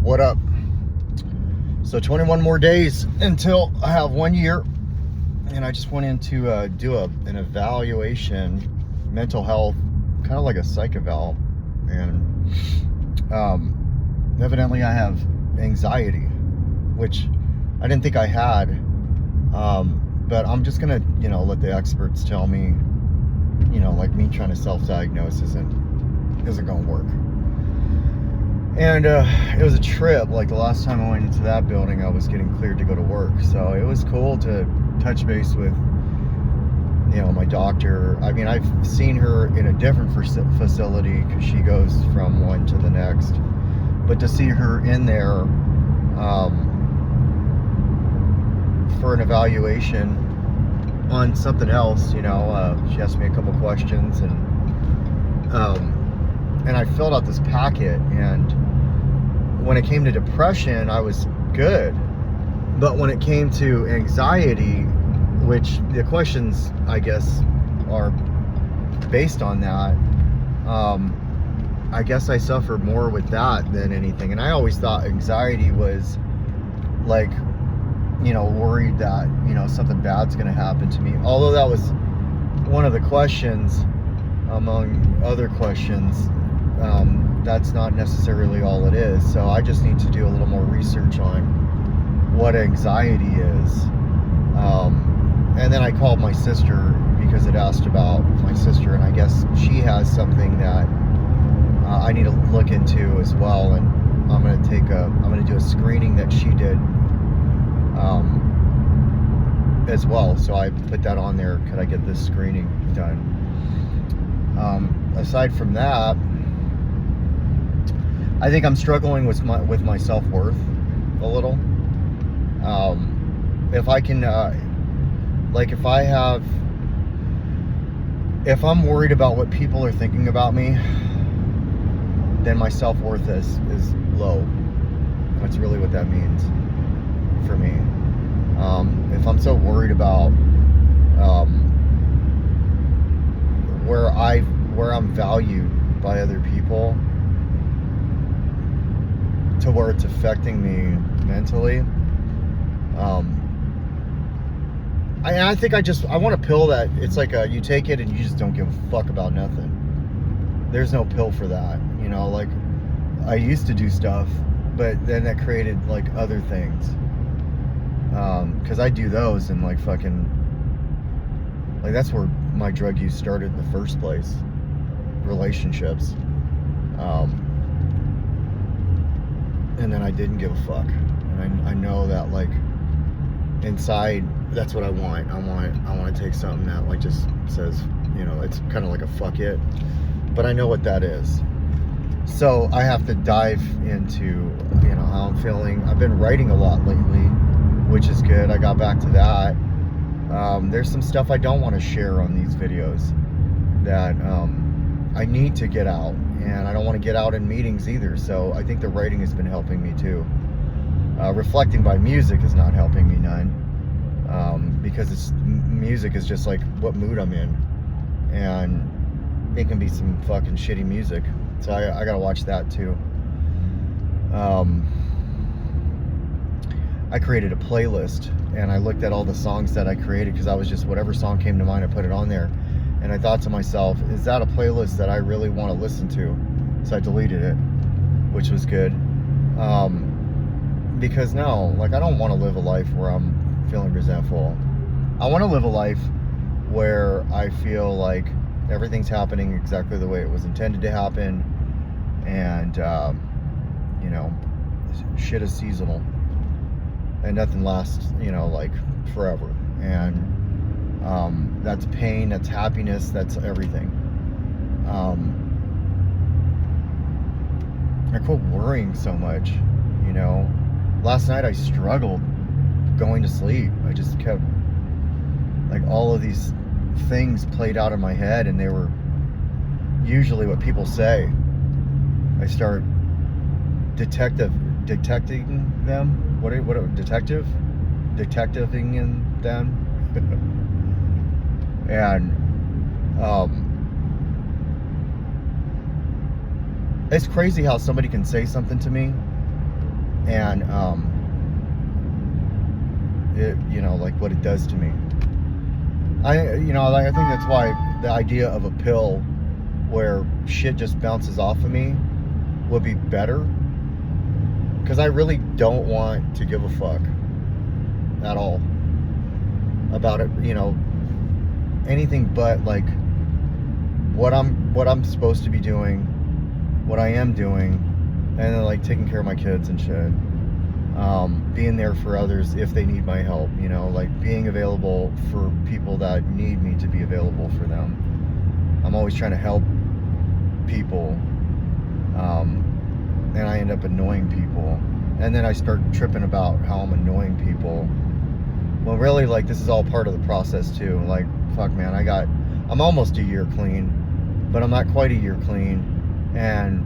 What up? So 21 more days until I have 1 year, and I just went in to do an evaluation, mental health, kind of like a psych eval, and evidently I have anxiety, which I didn't think I had, but I'm just gonna, let the experts tell me, like me trying to self-diagnose isn't gonna work. And it was a trip. Like the last time I went into that building, I was getting cleared to go to work. So it was cool to touch base with, my doctor. I mean, I've seen her in a different facility because she goes from one to the next. But to see her in there for an evaluation on something else, she asked me a couple questions, and I filled out this packet, and when it came to depression, I was good. But when it came to anxiety, which the questions, I guess, are based on that, I guess I suffer more with that than anything. And I always thought anxiety was like, worried that, something bad's gonna happen to me. Although that was one of the questions, among other questions. That's not necessarily all it is. So I just need to do a little more research on what anxiety is. And then I called my sister because it asked about my sister, and I guess she has something that I need to look into as well. And I'm gonna do a screening that she did as well. So I put that on there. Could I get this screening done? Aside from that, I think I'm struggling with my self-worth a little. If I can, if I'm worried about what people are thinking about me, then my self-worth is low. That's really what that means for me. If I'm so worried about where I'm valued by other people, to where it's affecting me mentally, I think I want a pill that it's like you take it and you just don't give a fuck about nothing. There's no pill for that, like I used to do stuff, but then that created like other things, because I do those and like fucking, like that's where my drug use started in the first place, relationships, and then I didn't give a fuck, and I know that like inside that's what I want. I want to take something that like just says, it's kind of like a fuck it, but I know what that is. So I have to dive into how I'm feeling. I've been writing a lot lately, which is good. I got back to that. There's some stuff I don't want to share on these videos that I need to get out, and I don't want to get out in meetings either. So I think the writing has been helping me too. Reflecting by music is not helping me none, because music is just like what mood I'm in, and it can be some fucking shitty music. So I gotta watch that too. I created a playlist, and I looked at all the songs that I created, because I was just, whatever song came to mind, I put it on there. And I thought to myself, is that a playlist that I really want to listen to? So I deleted it, which was good. Because no, like I don't want to live a life where I'm feeling resentful. I want to live a life where I feel like everything's happening exactly the way it was intended to happen, and shit is seasonal, and nothing lasts, like forever. And that's pain, that's happiness, that's everything. I quit worrying so much. Last night I struggled going to sleep. I just kept, like, all of these things played out in my head, and they were usually what people say. I start detecting them. Detectiving in them. And it's crazy how somebody can say something to me and it, you know, like what it does to me. I think that's why the idea of a pill where shit just bounces off of me would be better, because I really don't want to give a fuck at all about it, you know, anything but like what I'm supposed to be doing, what I am doing, and then like taking care of my kids and shit. Being there for others if they need my help, you know, like being available for people that need me to be available for them. I'm always trying to help people, and I end up annoying people, and then I start tripping about how I'm annoying people. Well, really, like, this is all part of the process too. Like, fuck, man, I'm almost a year clean, but I'm not quite a year clean. And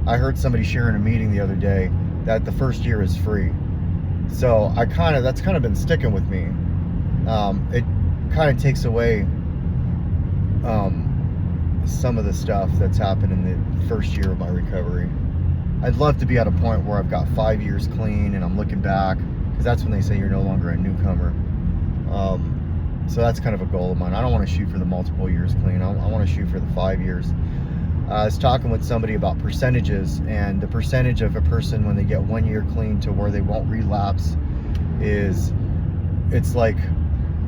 I heard somebody sharing a meeting the other day that the first year is free. So that's kind of been sticking with me. It kind of takes away some of the stuff that's happened in the first year of my recovery. I'd love to be at a point where I've got 5 years clean and I'm looking back, because that's when they say you're no longer a newcomer. So that's kind of a goal of mine. I don't want to shoot for the multiple years clean. I want to shoot for the 5 years. I was talking with somebody about percentages, and the percentage of a person when they get 1 year clean to where they won't relapse it's like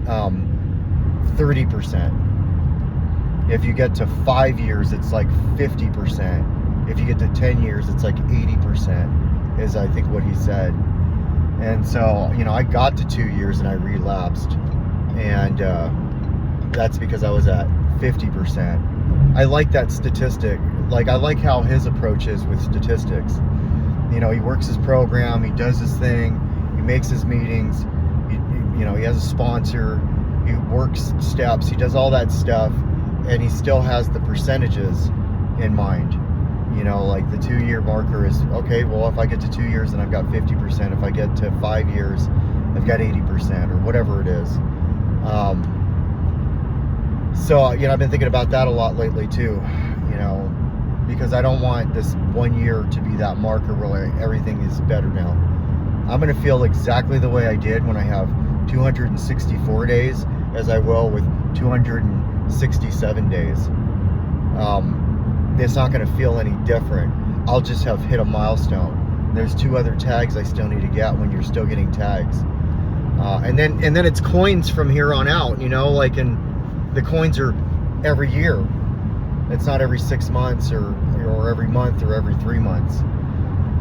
30%. If you get to 5 years, it's like 50%. If you get to 10 years, it's like 80%, is I think what he said. And so, you know, I got to 2 years and I relapsed, and that's because I was at 50%. I like that statistic. Like, I like how his approach is with statistics. You know, he works his program, he does his thing, he makes his meetings, you know, he has a sponsor, he works steps, he does all that stuff, and he still has the percentages in mind. You know, like the 2 year marker is, okay, well, if I get to 2 years, then I've got 50%. If I get to 5 years, I've got 80%, or whatever it is. So, you know, I've been thinking about that a lot lately too, you know, because I don't want this 1 year to be that marker where everything is better now. I'm going to feel exactly the way I did when I have 264 days as I will with 267 days. It's not going to feel any different. I'll just have hit a milestone. There's 2 other tags I still need to get when you're still getting tags. And then it's coins from here on out, you know, like, and the coins are every year. It's not every 6 months or every month or every 3 months.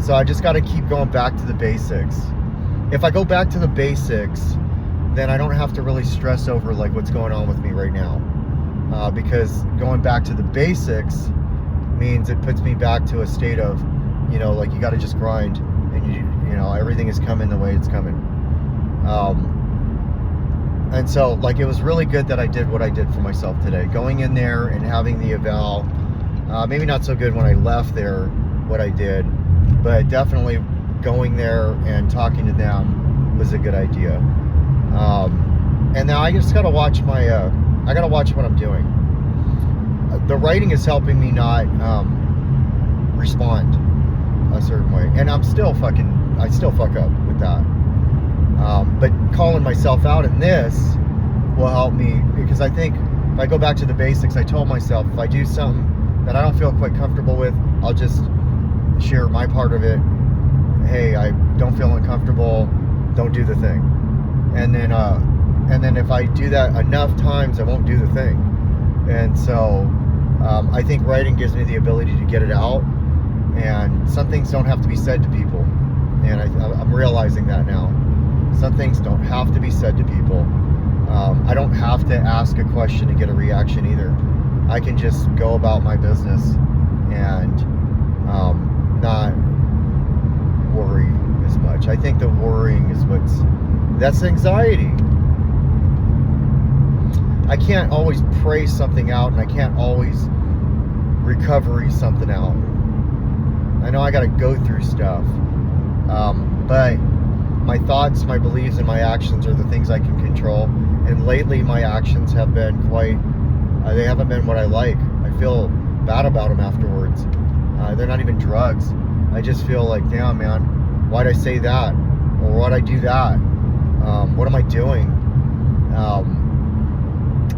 So I just got to keep going back to the basics. If I go back to the basics, then I don't have to really stress over like what's going on with me right now. Because going back to the basics means it puts me back to a state of, you know, like, you got to just grind, and you know, everything is coming the way it's coming. And so, like, it was really good that I did what I did for myself today. Going in there and having the eval, maybe not so good when I left there, what I did, but definitely going there and talking to them was a good idea. And now I just got to watch I got to watch what I'm doing. The writing is helping me not respond a certain way. And I still fuck up with that. But calling myself out in this will help me, because I think if I go back to the basics, I told myself if I do something that I don't feel quite comfortable with, I'll just share my part of it. Hey, I don't feel uncomfortable, don't do the thing. And then if I do that enough times, I won't do the thing. And so I think writing gives me the ability to get it out, and some things don't have to be said to people, and I'm realizing that now. Some things don't have to be said to people. I don't have to ask a question to get a reaction either. I can just go about my business and not worry as much. I think the worrying is that's anxiety. I can't always pray something out, and I can't always recovery something out. I know I got to go through stuff, but my thoughts, my beliefs, and my actions are the things I can control. And lately, my actions have been they haven't been what I like. I feel bad about them afterwards. They're not even drugs. I just feel like, damn, man, why'd I say that, or why'd I do that? What am I doing?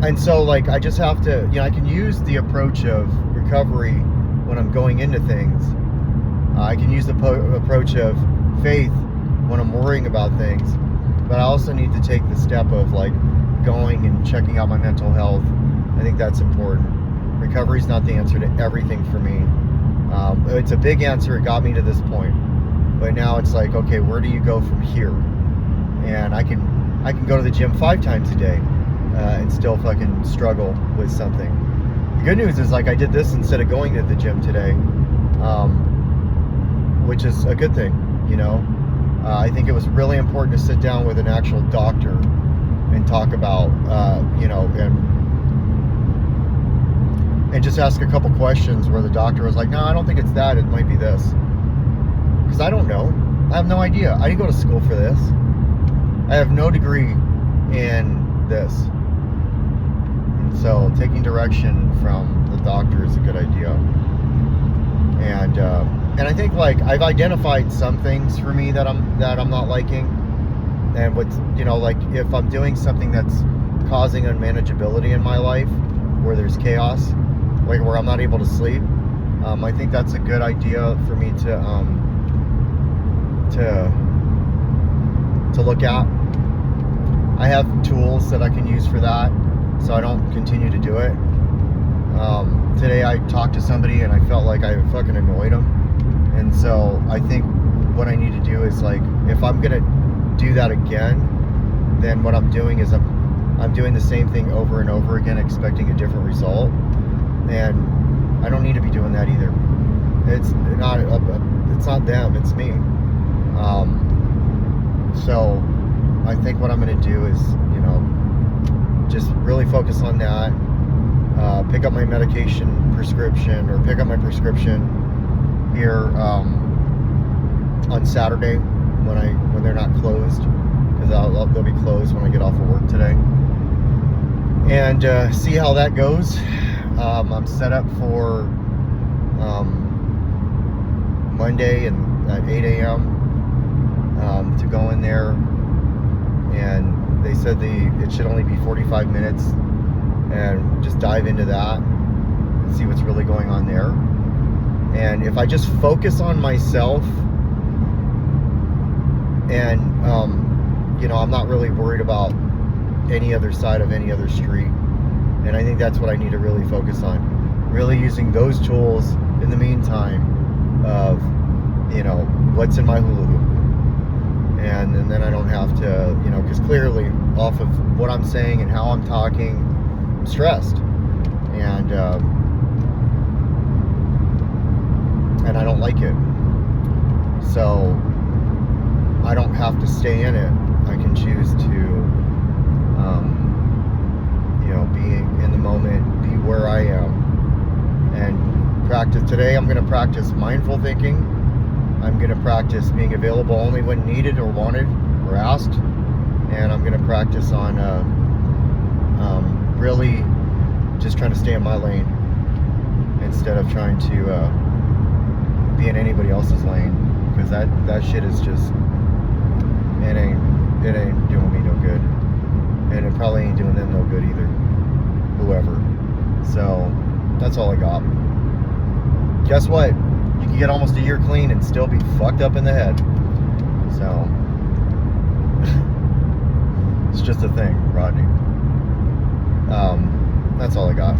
And so like I just have to, I can use the approach of recovery when I'm going into things. I can use the approach of faith when I'm worrying about things, but I also need to take the step of like going and checking out my mental health. I think that's important. Recovery is not the answer to everything for me. It's a big answer. It got me to this point, but now it's like, okay, where do you go from here? And I can go to the gym 5 times a day and still fucking struggle with something. The good news is like I did this instead of going to the gym today, which is a good thing, I think it was really important to sit down with an actual doctor and talk about, and just ask a couple questions where the doctor was like, no, I don't think it's that, it might be this. Because I don't know. I have no idea. I didn't go to school for this. I have no degree in this. And so taking direction from the doctor is a good idea. And I think like I've identified some things for me that I'm not liking. And what's, like if I'm doing something that's causing unmanageability in my life, where there's chaos, like where I'm not able to sleep, I think that's a good idea for me to look at. I have tools that I can use for that, so I don't continue to do it. Today I talked to somebody and I felt like I fucking annoyed them, and so I think what I need to do is like, if I'm gonna do that again, then what I'm doing is I'm doing the same thing over and over again, expecting a different result, and I don't need to be doing that either. It's not them, it's me. So I think what I'm going to do is, just really focus on that. Pick up my medication prescription, or pick up my prescription here on Saturday when they're not closed, because they'll be closed when I get off of work today, and see how that goes. I'm set up for Monday and at 8 a.m. To go in there, and they said it should only be 45 minutes, and just dive into that and see what's really going on there. And if I just focus on myself, and I'm not really worried about any other side of any other street, and I think that's what I need to really focus on, really using those tools in the meantime of what's in my hula hoop. And then I don't have to, because clearly off of what I'm saying and how I'm talking, I'm stressed, and I don't like it. So I don't have to stay in it. I can choose to, be in the moment, be where I am, and practice. Today I'm going to practice mindful thinking. I'm going to practice being available only when needed or wanted or asked. And I'm going to practice on really just trying to stay in my lane instead of trying to be in anybody else's lane, because that shit is just, it ain't doing me no good, and it probably ain't doing them no good either, whoever. So that's all I got. Guess what? You can get almost a year clean and still be fucked up in the head. So it's just a thing, Rodney. That's all I got.